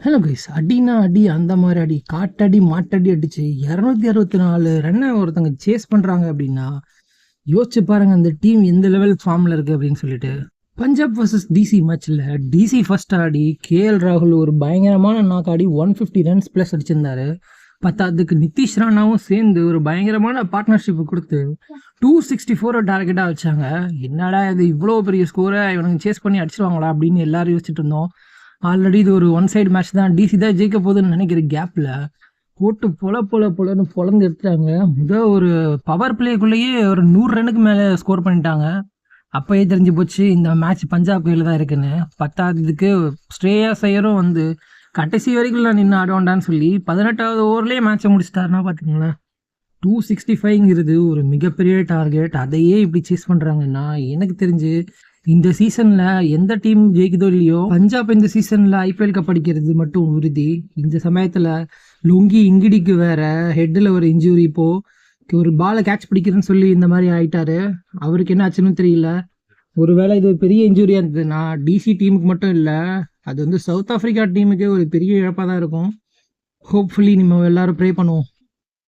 Hello guys, அடினா அடி, அந்த மாதிரி அடி, காட்டடி மாட்டடி அடிச்சு 264 ரன்னை ஒருத்தங்க சேஸ் பண்றாங்க அப்படின்னா யோசிச்சு பாருங்க அந்த டீம் எந்த லெவல் ஃபார்ம்ல இருக்கு அப்படின்னு சொல்லிட்டு. பஞ்சாப் வர்சஸ் டிசி மேட்ச்ல டிசி ஃபர்ஸ்ட் ஆடி கேஎல் ராகுல் ஒரு பயங்கரமான நாக் ஆடி 150 ரன்ஸ் பிளஸ் அடிச்சிருந்தாரு. பத்தாவதுக்கு நிதிஷ் ராணாவும் சேர்ந்து ஒரு பயங்கரமான பார்ட்னர்ஷிப் கொடுத்து 264 டார்கெட்டாக வச்சாங்க. என்னடா இது இவ்வளோ பெரிய ஸ்கோரை இவனுக்கு சேஸ் பண்ணி அடிச்சிருவாங்களா அப்படின்னு எல்லாரும் யோசிச்சுட்டு இருந்தோம். ஆல்ரெடி இது ஒரு ஒன் சைடு மேட்ச் தான், டிசி தான் ஜெயிக்க போகுதுன்னு நினைக்கிற கேப்பில் போட்டு பொலன்னு பொழந்து எடுத்துட்டாங்க. ஒரு பவர் பிளேக்குள்ளேயே ஒரு 100 ரன்னுக்கு மேலே ஸ்கோர் பண்ணிட்டாங்க. அப்போயே தெரிஞ்சு போச்சு இந்த மேட்ச் பஞ்சாப் கையில் தான் இருக்குன்னு. பத்தாவதுக்கு ஸ்ரேயாஸ் ஐயரும் கடைசி வரைக்கும் நான் நின்று ஆடுவான்டான்னு சொல்லி 18வது ஓவர்லேயே மேட்சை முடிச்சிட்டாருன்னா பார்த்துக்கங்களேன். 265ங்கிறது ஒரு மிகப்பெரிய டார்கெட். அதையே இப்படி சேஸ் பண்ணுறாங்கன்னா எனக்கு தெரிஞ்சு இந்த சீசனில் எந்த டீம் ஜெயிக்குதோ இல்லையோ, பஞ்சாப் இந்த சீசனில் ஐபிஎல் கப் அடிக்கிறது மட்டும் உறுதி. இந்த சமயத்தில் லுங்கி இங்கிடிக்கு வேற ஹெட்டில் ஒரு இன்ஜுரி, இப்போது ஒரு பாலை கேட்ச் பிடிக்கிறேன்னு சொல்லி இந்த மாதிரி ஆயிட்டாரு. அவருக்கு என்ன ஆச்சுன்னு தெரியல. ஒருவேளை இது ஒரு பெரிய இன்ஜுரியாக இருந்ததுன்னா டிசி டீமுக்கு மட்டும் இல்லை, அது சவுத் ஆஃப்ரிக்கா டீமுக்கே ஒரு பெரிய இழப்பாக தான் இருக்கும். ஹோப்ஃபுல்லி நம்ம எல்லாரும் ப்ரே பண்ணுவோம்.